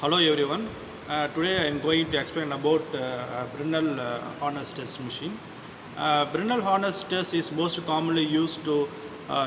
Hello everyone. Today I am going to explain about Brinell Hardness test machine. Brinell Hardness test is most commonly used to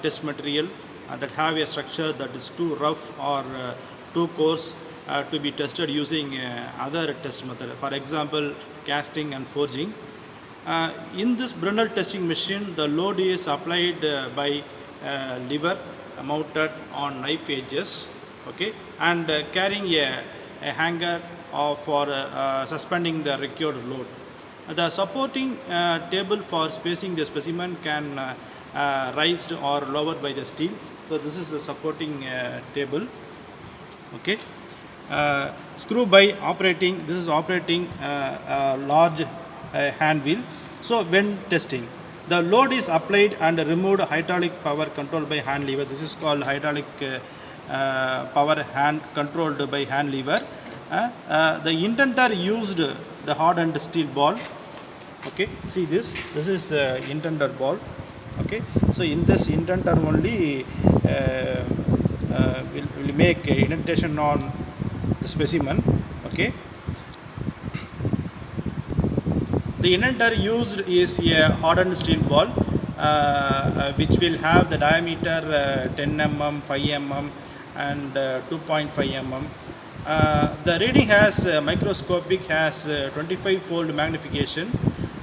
test material that have a structure that is too rough or too coarse to be tested using other test method. For example, casting and forging. In this Brinell testing machine, the load is applied by lever mounted on knife edges, okay, and carrying a hanger for suspending the required load. The supporting table for spacing the specimen can raised or lowered by the steel. So this is the supporting table, okay. Screw by operating, this is operating large hand wheel. So when testing, the load is applied and removed hydraulic power controlled by hand lever. This is called hydraulic power hand controlled by hand lever. The intenter used the hardened steel ball. Okay, see this is intender ball. Okay, so in this intender only will make indentation on the specimen. Okay, the indenter used is a hardened steel ball which will have the diameter 10 mm, 5 mm and 2.5 mm. The reading has microscopic, has 25-fold magnification.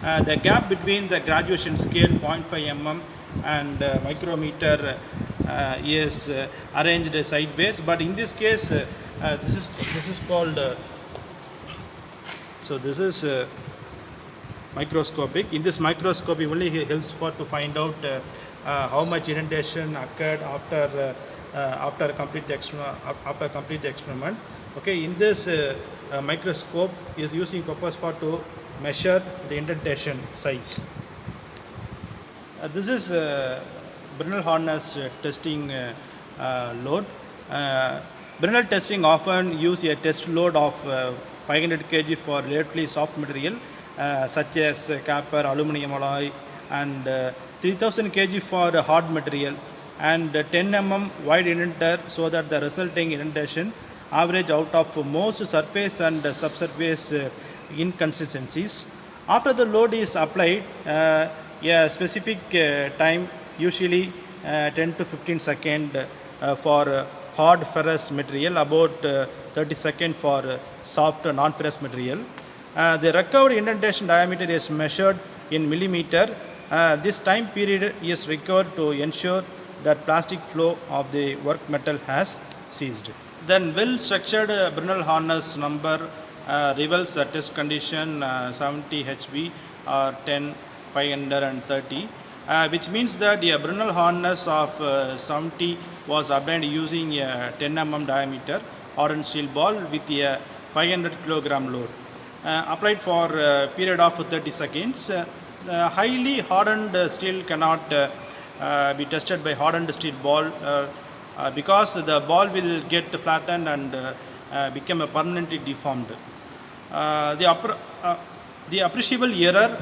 The gap between the graduation scale 0.5 mm and micrometer is arranged sideways, but in this case this is called so this is microscopic. In this microscopy only helps for to find out how much indentation occurred after complete the experiment. Okay, in this microscope is using purpose for to measure the indentation size. This is Brinell Hardness testing load. Brinell testing often use a test load of 500 kg for relatively soft material such as copper, aluminum alloy, and 3000 kg for hard material, and 10 mm wide indenter, so that the resulting indentation average out of most surface and subsurface inconsistencies. After the load is applied, a specific time, usually 10 to 15 seconds for hard ferrous material, about 30 seconds for soft non-ferrous material. The recovered indentation diameter is measured in millimeter. This time period is required to ensure that plastic flow of the work metal has ceased. Then well-structured Brinell Hardness number reveals the test condition 70 HB or 10 530, which means that a Brinell Hardness of 70 was obtained using a 10 mm diameter hardened steel ball with a 500 kilogram load. Applied for a period of 30 seconds. Highly hardened steel cannot be tested by hardened steel ball because the ball will get flattened and become permanently deformed. The appreciable error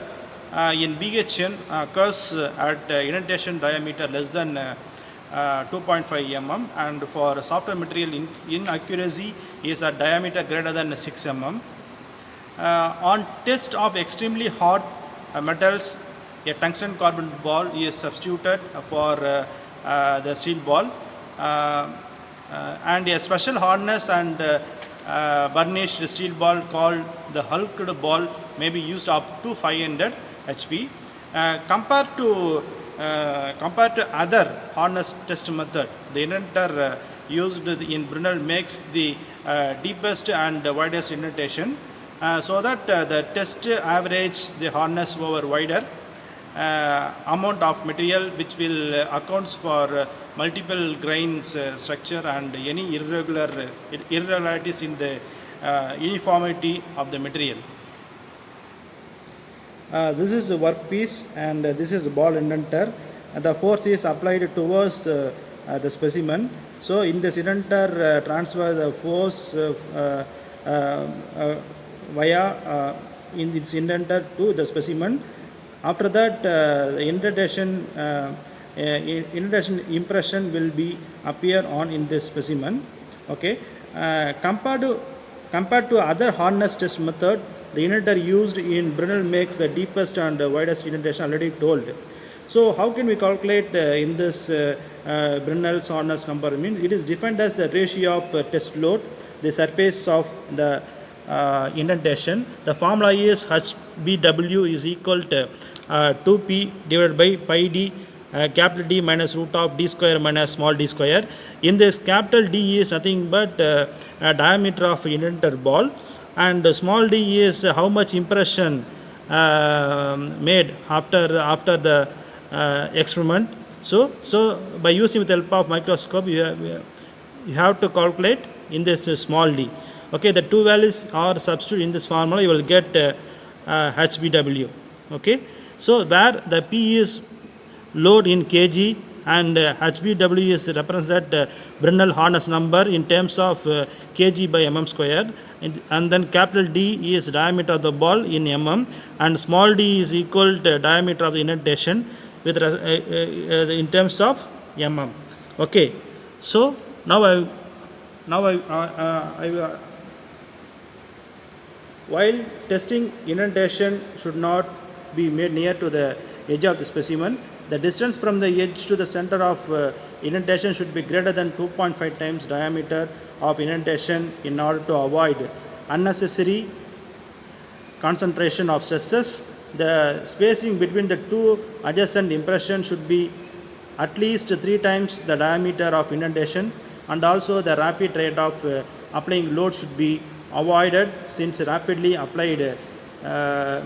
in BHN occurs at indentation diameter less than 2.5 mm, and for softer material inaccuracy is at diameter greater than 6 mm. On test of extremely hard metals, a tungsten carbon ball is substituted for the steel ball, and a special hardness and burnished steel ball called the hulked ball may be used up to 500 HP. Compared to other hardness test method, the indenter used in Brinell makes the deepest and widest indentation, so that the test average the hardness over wider amount of material, which will accounts for multiple grains structure and any irregularities in the uniformity of the material. This is a workpiece and this is a ball indenter. The force is applied towards the specimen. So in this indenter transfer the force via in its indenter to the specimen. After that, the indentation impression will be appear on in this specimen. Okay, compared to Compared to other hardness test method, the indenter used in Brinell makes the deepest and widest indentation already told. So how can we calculate in this Brinell's hardness number? I mean, it is defined as the ratio of test load, the surface of the indentation. The formula is HBW is equal to 2P divided by pi d capital D minus root of d square minus small d square. In this, capital D is nothing but a diameter of indenter ball, and small d is how much impression made after the experiment. So by using with the help of microscope, you have to calculate in this small d. Okay, the two values are substituted in this formula, you will get HBW. Okay, so where the P is load in kg and HBW is represent Brinell Hardness number in terms of kg by mm square, and then capital D is diameter of the ball in mm, and small d is equal to diameter of the indentation with in terms of mm. Okay, so now I while testing, indentation should not be made near to the edge of the specimen. The distance from the edge to the center of indentation should be greater than 2.5 times diameter of indentation in order to avoid unnecessary concentration of stresses. The spacing between the two adjacent impressions should be at least 3 times the diameter of indentation, and also the rapid rate of applying load should be avoided, since rapidly applied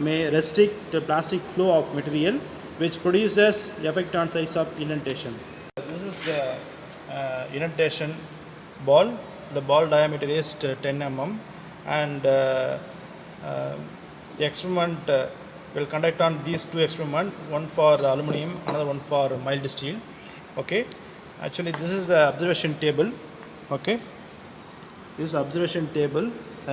may restrict the plastic flow of material, which produces effect on size of indentation. This is the indentation ball. The ball diameter is 10 mm, and the experiment will conduct on these two experiments, one for aluminum, another one for mild steel. Okay, actually this is the observation table. Okay, this observation table.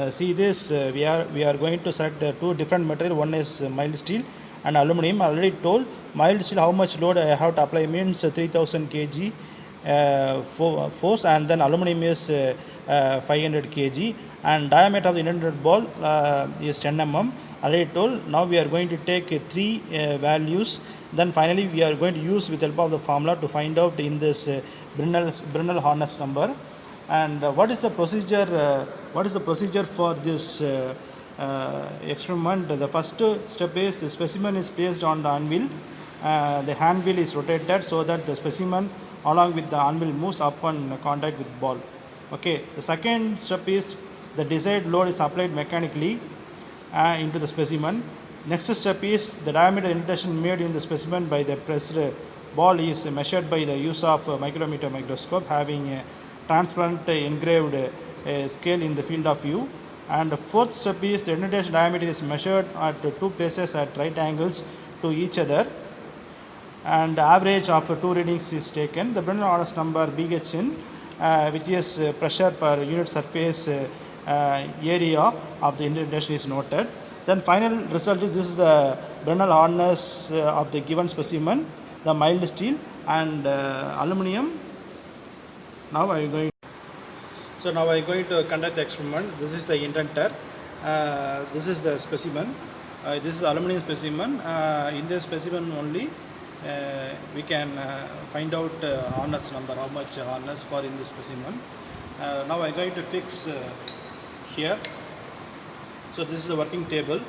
See this, we are going to select the two different material. One is mild steel and aluminum. I already told mild steel how much load I have to apply means 3000 kg force, and then aluminum is 500 kg, and diameter of the indented ball is 10 mm. Already told. Now we are going to take 3 values, then finally we are going to use with the help of the formula to find out in this Brinell Hardness number. And what is the procedure? What is the procedure for this experiment? The first step is the specimen is placed on the anvil. The hand wheel is rotated so that the specimen along with the anvil moves upon contact with ball. Okay. The second step is the desired load is applied mechanically into the specimen. Next step is the diameter indentation made in the specimen by the pressed ball is measured by the use of a micrometer microscope having a transparent engraved scale in the field of view. And the fourth step is the indentation diameter is measured at 2 places at right angles to each other, and the average of 2 readings is taken. The Brinell Hardness number BHN, which is pressure per unit surface area of the indentation, is noted. Then final result is this is the Brinell Hardness of the given specimen, the mild steel and aluminum. Now I am going. So now I am going to conduct the experiment. This is the indenter. This is the specimen. This is aluminum specimen. In this specimen only we can find out hardness number, how much hardness for in this specimen. Now I am going to fix here. So this is a working table.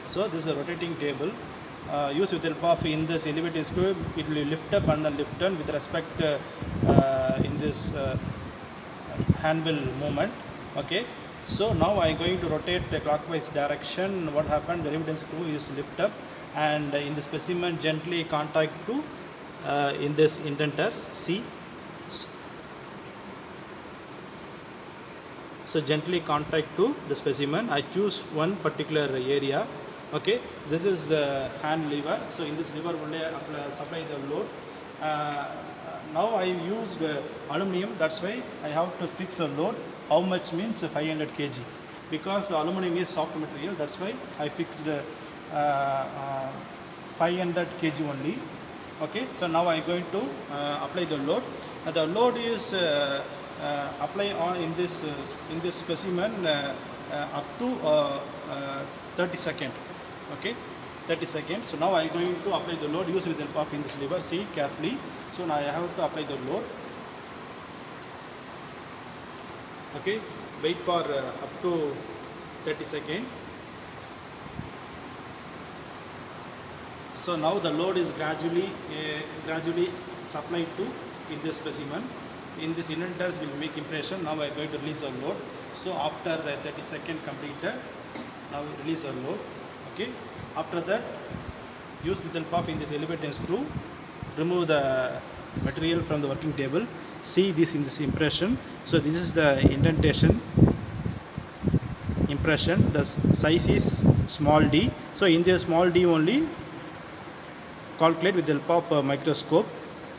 So this is a rotating table. Use with the help of in this elevator screw, it will lift up and then lift down with respect in this handle movement. Okay. So now I am going to rotate the clockwise direction. What happened? The elevator screw is lift up, and in the specimen gently contact to in this indenter. See. So gently contact to the specimen. I choose one particular area. Okay, this is the hand lever. So in this lever only supply the load. Now I used aluminum. That's why I have to fix a load. How much means 500 kg, because aluminum is soft material. That's why I fixed 500 kg only. Okay, so now I am going to apply the load. The load is apply on in this specimen up to 30 seconds. Okay, 30 seconds. So now I am going to apply the load. Use with the help of in this lever. See carefully. So now I have to apply the load. Okay, wait for up to 30 seconds. So now the load is gradually supplied to in this specimen. In this indenters will make impression. Now I am going to release the load. So after 30 seconds completed, now release the load. Okay. After that, use with the help of in this elevator screw, remove the material from the working table. See this in this impression. So this is the indentation impression. The size is small d. So in the small d only calculate with the help of a microscope.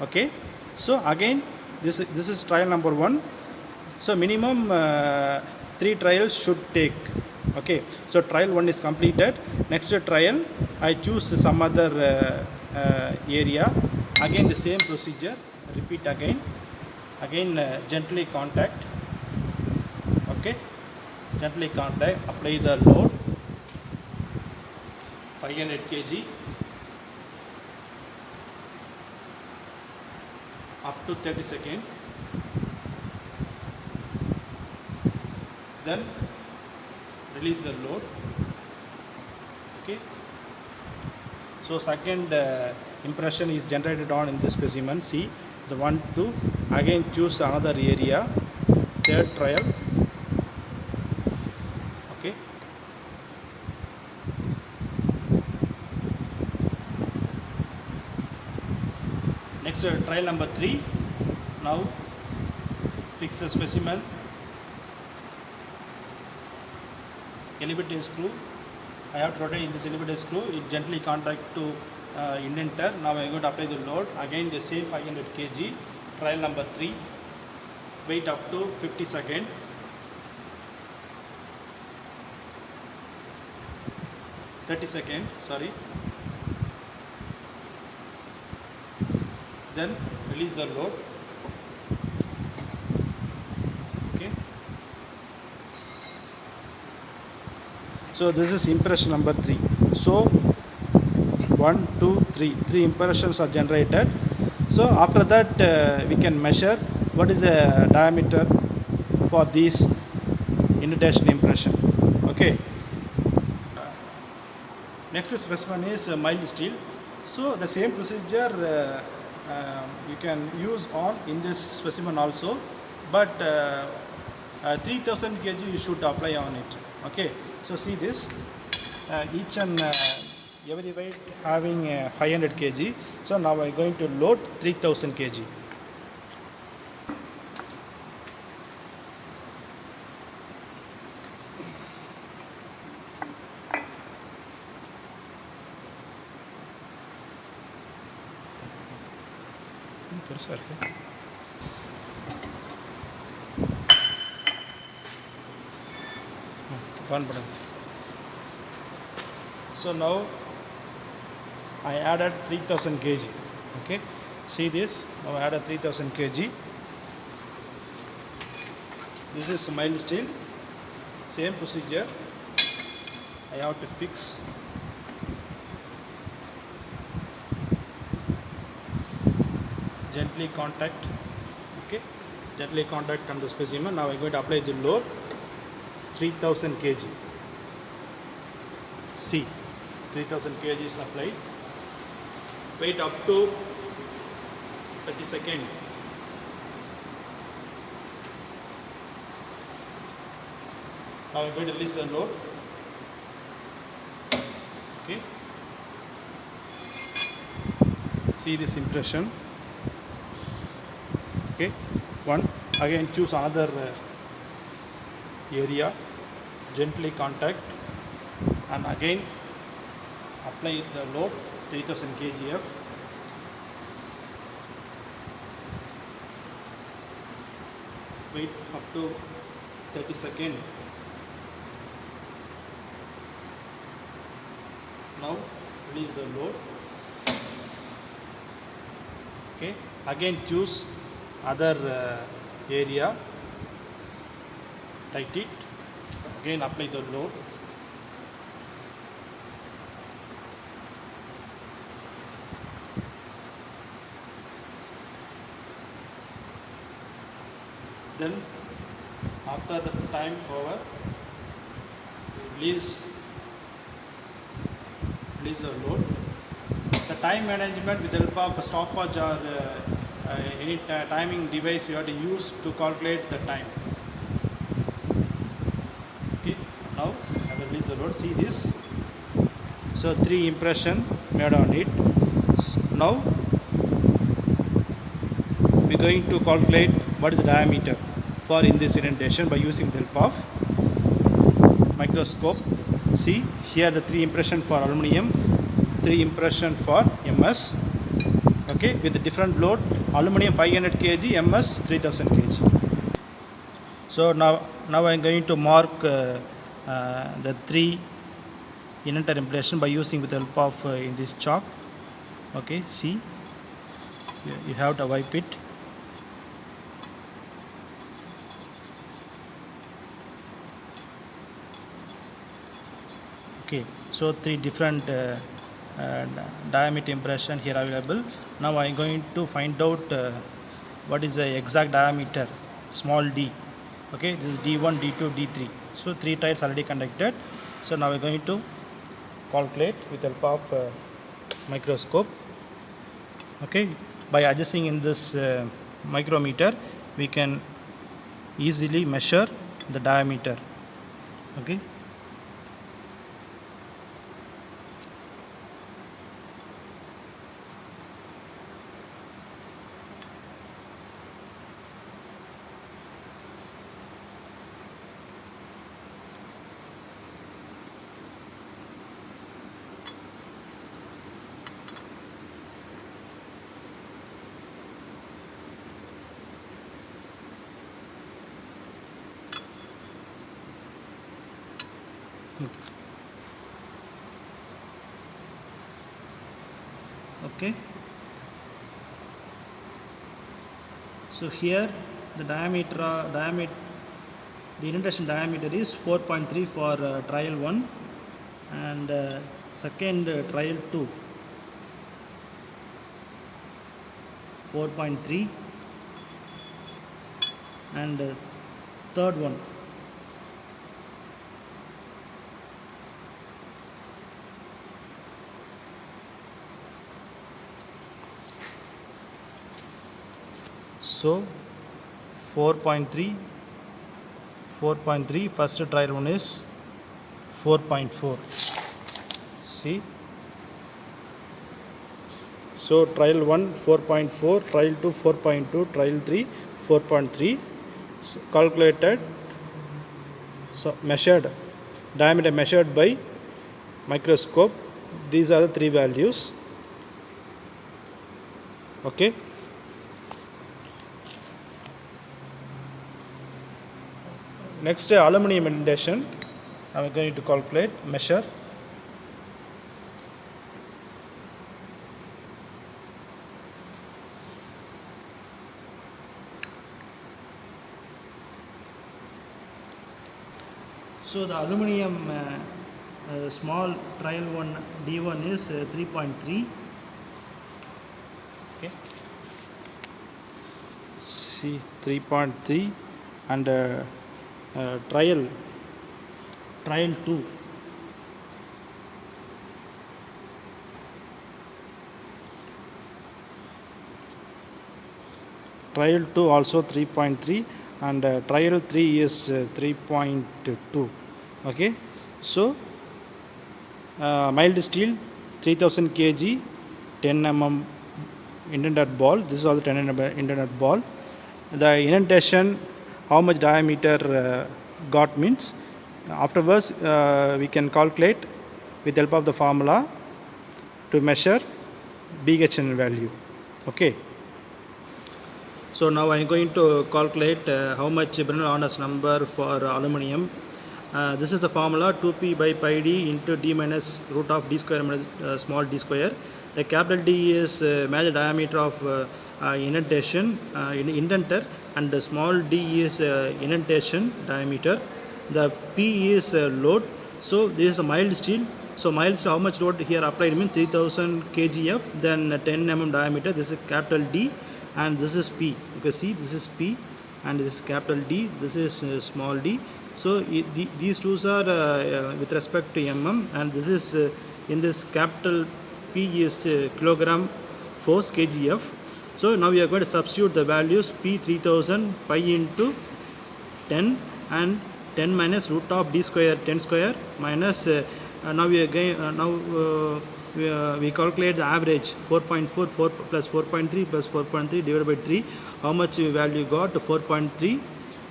Okay. So again this is trial number 1. So minimum 3 trials should take. Okay. So trial 1 is completed. Next trial I choose some other area. Again the same procedure. Repeat again. Gently contact. Okay. Gently contact. Apply the load. 500 kg. Up to 30 seconds. Then release the load. Okay. So second impression is generated on in this specimen. See the 1, 2. Again choose another area. Third trial. Okay. Next trial number 3. Now fix the specimen. Elevator screw. I have to rotate in this elevator screw. It gently contact to indenter. Now I am going to apply the load. Again the same 500 kg. Trial number 3. Wait up to 50 seconds. Sorry. Then release the load. Okay. So this is impression number 3. So 1, 2, 3. 3 impressions are generated. So after that we can measure what is the diameter for this indentation impression. Okay. Next specimen is mild steel. So the same procedure you can use on in this specimen also, but 3000 kg you should apply on it. Okay. So see this, each and every weight having 500 kg. So now I am going to load 3000 kg. So now I added 3000 kg. Okay, see this. Now I added 3000 kg. This is mild steel. Same procedure. I have to fix. Gently contact. Okay, gently contact on the specimen. Now I am going to apply the load. 3000 kg. See, 3000 kg is applied. Wait up to 30 seconds. Now I am going to release the load. Okay. See this impression. Okay. 1. Again choose another area. Gently contact. And again apply the load 3000 kgf. Wait up to 30 seconds. Now release the load. Okay. Again choose other area. Tight it. Again apply the load. Then after the time over, release the load. The time management with the help of a stopwatch or any timing device you have to use to calculate the time. Okay, now I will release the load. See this. So 3 impression made on it. Now we are going to calculate what is the diameter for in this indentation by using the help of microscope. See here the 3 impression for aluminum, 3 impression for MS. Okay, with the different load, aluminum 500 kg, MS 3000 kg. So now I am going to mark the 3 indenter impression by using with the help of in this chalk. Okay, see, you have to wipe it. Okay, so 3 different diameter impression here available. Now I am going to find out what is the exact diameter, small d. Okay, this is D1, D2, D3. So 3 trials already conducted. So now we are going to calculate with the help of microscope. Okay, by adjusting in this micrometer, we can easily measure the diameter. Okay. Okay, so here the the indentation diameter is 4.3 for trial 1 and second trial 2 4.3 and third one so 4.3 first trial one is 4.4. see, so trial 1 4.4, trial 2 4.2, trial 3 4.3. so calculated, so measured, diameter measured by microscope. These are the 3 values. Okay, next aluminum indentation I am going to calculate, measure. So the aluminum small trial 1 D1 is 3.3. Okay, see 3.3 and trial 2 trial 2 also 3.3 and trial 3 is 3.2. okay, so mild steel 3000 kg 10 mm indented ball. This is all the 10 mm indented ball. The indentation, how much diameter got means afterwards we can calculate with the help of the formula to measure BHN value. Okay, so now I am going to calculate how much Brinell Hardness number for aluminum. This is the formula 2p by pi d into d minus root of d square minus small d square. The capital D is major diameter of indentation indenter, and the small d is indentation diameter. the P is load. So this is a mild steel. So mild steel, how much load here applied means 3000 kgf, then 10 mm diameter. This is capital D, and this is P. You can see this is P, and this is capital D. This is small d. So these two are with respect to mm, and this is in this capital P is kilogram force kgf. So now we are going to substitute the values P 3000 pi into 10 and 10 minus root of d square 10 square minus now we again we calculate the average 4.44 plus 4.3 plus 4.3 divided by 3. How much value got? 4.3.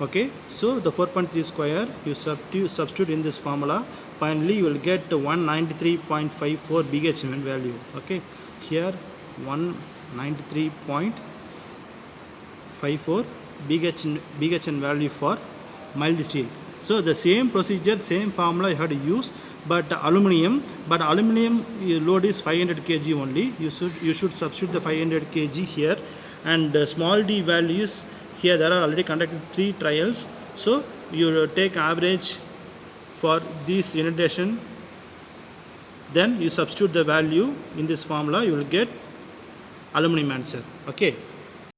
Okay, so the 4.3 square you substitute in this formula. Finally you will get 193.54 BHN value. Okay, here 193.54 BHN value for mild steel. So the same procedure, same formula you have to use, but aluminum load is 500 kg only. You should substitute the 500 kg here, and small d values here there are already conducted 3 trials. So you take average for this indentation, then you substitute the value in this formula, you will get aluminum answer. Okay.